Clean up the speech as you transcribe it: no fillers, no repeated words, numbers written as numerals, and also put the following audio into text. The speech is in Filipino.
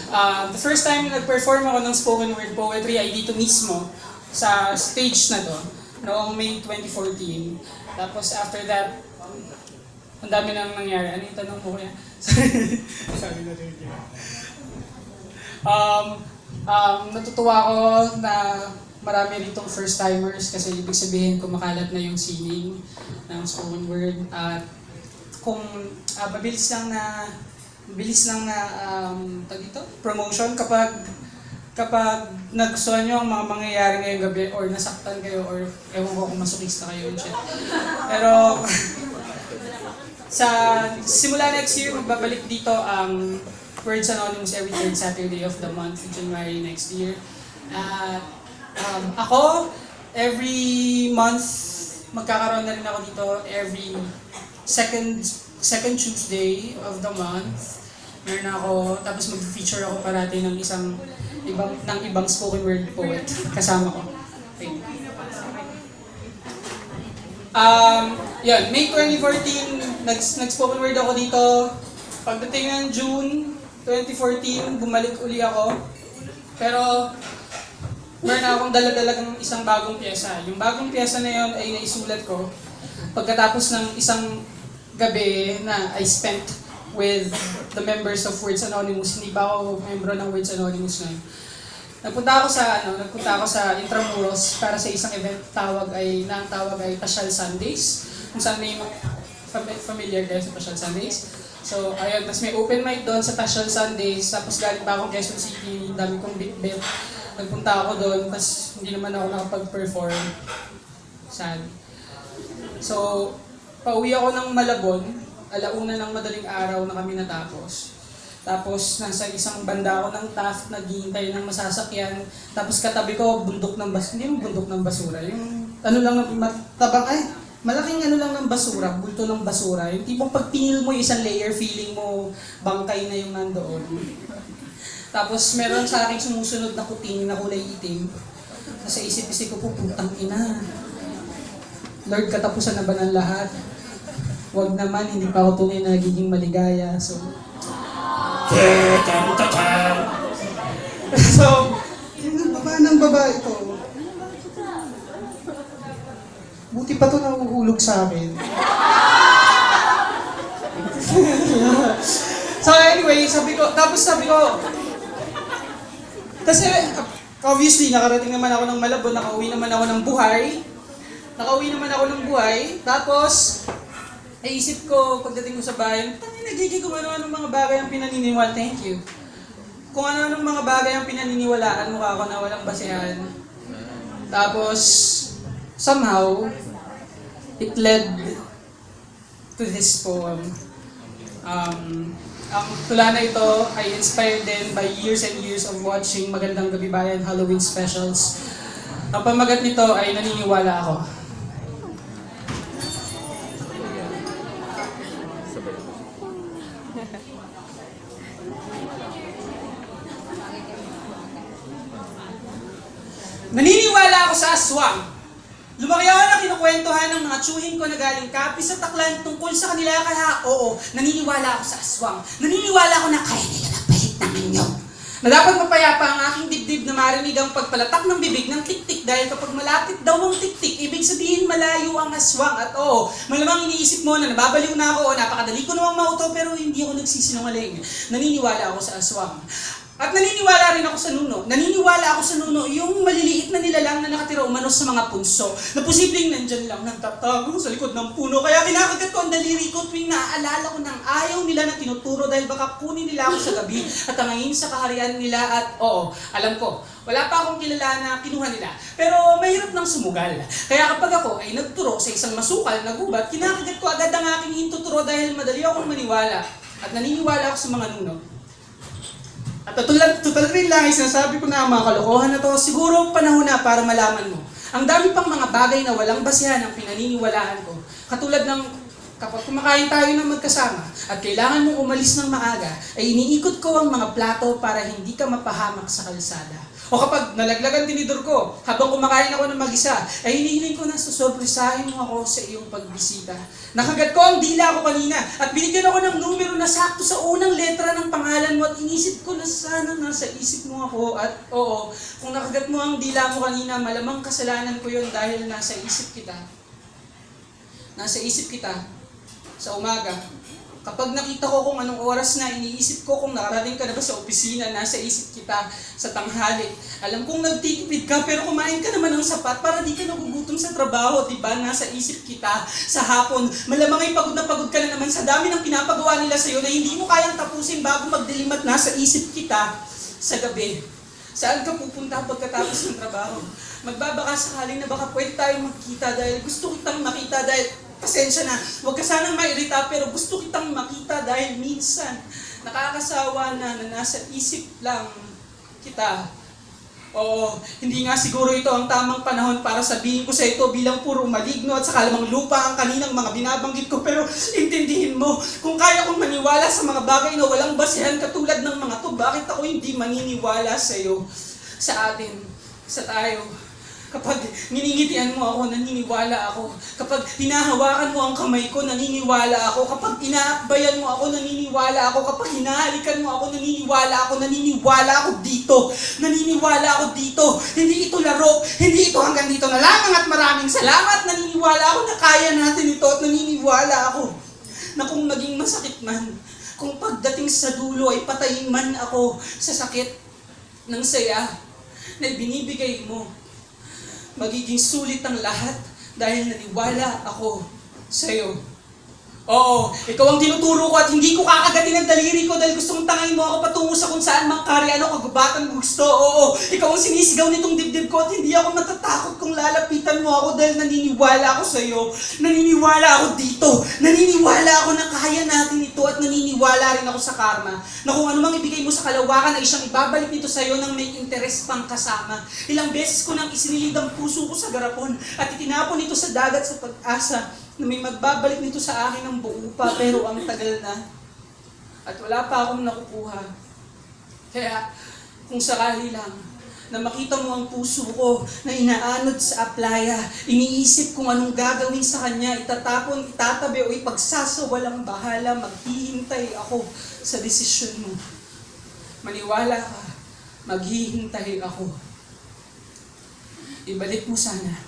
The first time nag-perform ako ng spoken word poetry ay dito mismo, sa stage na to, noong May 2014. Tapos after that, ang dami nang nangyari. Ano yung tanong mo kuya? Sabi na rin yun. Natutuwa ako na marami ritong first-timers kasi ibig sabihin kumakalat na yung singing ng spoken word. At kung mabilis lang na promotion kapag nagustuhan nyo ang mga mangyayari ngayong gabi or nasaktan kayo or ewan ko kung masukista kayo and shit. Pero sa simula next year, magbabalik dito ang Words Anonymous every third Saturday of the month, January next year. Ako, every month, magkakaroon na rin ako dito every second Tuesday of the month. Meron ako, tapos mag-feature ako parati ng ibang spoken word poet kasama ko. Okay. May 2014, nag-spoken word ako dito. Pagdating ng June 2014, bumalik uli ako. Pero, meron akong dala-dalagang isang bagong pyesa. Yung bagong pyesa na yon ay naisulat ko pagkatapos ng isang gabi na I spent with the members of Words Anonymous. Hindi pa ako membro ng Words Anonymous ngayon. Nagpunta ako sa Intramuros para sa isang event. Ang tawag ay Pasyal Sundays. Kung saan may familiar kayo sa Pasyal Sundays. So, ayun, mas may open mic doon sa Pasyal Sundays. Tapos galing pa ako Quezon City, dami kong bit-bit. Nagpunta ako doon, tapos hindi naman ako nakapag-perform. Sad. So, pauwi ako ng Malabon, alauna ng madaling araw na kami natapos. Tapos, nasa isang banda ako ng Taft, naghihintay ng masasakyan. Tapos katabi ko, bundok ng basura. Hindi yung bundok ng basura, yung malaking lang ng basura, bulto ng basura. Yung tipong pag pinil mo isang layer, feeling mo bangkay na yung nandoon. Tapos meron sa akin sumusunod na kuting na kulay itim. Nasa isip-isip ko po, putang ina. Lord, katapusan na ba ng lahat? Huwag naman, hindi pa ako tunay na nagiging maligaya. So, baba ng baba ito. Buti pa ito nahuhulog sa akin. So anyway, sabi ko, kasi obviously nakarating naman ako ng Malabon, nakauwi naman ako ng buhay. Tapos, naisip ko, pagdating ko sa bahay, nagiging kung ano-anong mga bagay ang pinaniniwala. Thank you. Kung ano-anong mga bagay ang pinaniniwalaan, mukha ako na walang basehan. Tapos, somehow, it led to this poem. Ang tula na ito ay inspired din by years and years of watching Magandang Gabi Bayan Halloween specials. Ang pamagat nito ay Naniniwala Ako. Naniniwala ako sa aswang. Lumaki ako na kinukwentuhan ng mga tsuhin ko na galing Capiz sa Taclan tungkol sa kanila, kaya oo, naniniwala ako sa aswang. Naniniwala ako na kaya nila nagpalit ng inyo. Na dapat mapayapa ang aking dibdib na marinig ang pagpalatak ng bibig ng tik-tik dahil kapag malapit daw ang tik-tik, ibig sabihin malayo ang aswang. At oo, malamang iniisip mo na nababaliw na ako o napakadali ko namang mauto pero hindi ako nagsisinungaling. Naniniwala ako sa aswang. At naniniwala rin ako sa nuno. Naniniwala ako sa nuno, yung maliliit na nilalang na nakatira umano sa mga punso, na posibleng nandyan lang nagtatago sa likod ng puno. Kaya kinakagat ko ang daliri ko tuwing naaalala ko ng ayaw nila na tinuturo dahil baka kunin nila ako sa gabi at tangingin sa kaharian nila. At oo, alam ko, wala pa akong kilala na kinuha nila. Pero mahirap nang sumugal. Kaya kapag ako ay nagturo sa isang masukal na gubat, kinakagat ko agad ang aking hintuturo dahil madali akong maniwala. At naniniwala ako sa mga nuno. At total rin lang, sinasabi ko na ang mga kalokohan na to, siguro panahon na para malaman mo. Ang dami pang mga bagay na walang basehan ang pinaniniwalaan ko. Katulad ng Kapag kumakain tayo ng magkasama at kailangan mong umalis ng maaga, ay iniikot ko ang mga plato para hindi ka mapahamak sa kalsada. O kapag nalaglagan tinidor ko, habang kumakain ako ng mag-isa, ay hinihiling ko na susurprisahin mo ako sa iyong pagbisita. Nakagat ko ang dila ko kanina at binigyan ako ng numero na sakto sa unang letra ng pangalan mo at inisip ko na sana nasa isip mo ako. At oo, kung nakagat mo ang dila mo kanina, malamang kasalanan ko yun dahil nasa isip kita. Nasa isip kita sa umaga. Kapag nakita ko kung anong oras na, iniisip ko kung nakarating ka na ba sa opisina, nasa isip kita sa tanghali. Alam kong nagtitipid ka, pero kumain ka naman ng sapat para di ka nagugutom sa trabaho, diba? Nasa isip kita sa hapon. Malamang ay pagod na pagod ka na naman sa dami ng pinapagawa nila sa'yo na hindi mo kayang tapusin bago magdilim at nasa isip kita sa gabi. Saan ka pupunta pagkatapos ng trabaho? Magbabaka sakaling na baka pwede tayong magkita dahil gusto kitang makita dahil pasensya na, huwag ka sanang mairita pero gusto kitang makita dahil minsan nakakasawa na nasa isip lang kita. Oo, hindi nga siguro ito ang tamang panahon para sabihin ko sa ito bilang puro maligno at saka lamang lupa ang kaninang mga binabanggit ko, pero intindihin mo, kung kaya kong maniwala sa mga bagay na walang basehan katulad ng mga to, bakit ako hindi maniniwala sa iyo, sa atin, sa tayo? Kapag niningitian mo ako, naniniwala ako. Kapag hinahawakan mo ang kamay ko, naniniwala ako. Kapag inaakbayan mo ako, naniniwala ako. Kapag hinahalikan mo ako, naniniwala ako. Naniniwala ako dito. Naniniwala ako dito. Hindi ito laro. Hindi ito hanggang dito na lamang at maraming salamat. Naniniwala ako na kaya natin ito at naniniwala ako na kung maging masakit man, kung pagdating sa dulo ay patayin man ako sa sakit ng saya na binibigay mo, magiging sulit ang lahat dahil naniwala ako sa iyo. Oo, ikaw ang tinuturo ko at hindi ko kakagatin ang daliri ko dahil gusto mong tangayin mo ako patungo sa kung saan mang ano kagubatan gusto. Oo, ikaw ang sinisigaw nitong dibdib ko at hindi ako natatakot kung lalapitan mo ako dahil naniniwala ako sa iyo. Naniniwala ako dito. Naniniwala ako na kaya natin ito at naniniwala rin ako sa karma na kung ano mang ibigay mo sa kalawakan ay siyang ibabalik nito sa iyo ng may interes pang kasama. Ilang beses ko nang isinilid ang puso ko sa garapon at itinapon ito sa dagat sa pag-asa na may magbabalik nito sa akin ng buo pa, pero ang tagal na at wala pa akong nakukuha. Kaya kung sakali lang na makita mo ang puso ko na inaanod sa aplaya, iniisip kung anong gagawin sa kanya, itatapon, itatabi o ipagsasawalang bahala, maghihintay ako sa desisyon mo. Maniwala ka, maghihintay ako. Ibalik mo sana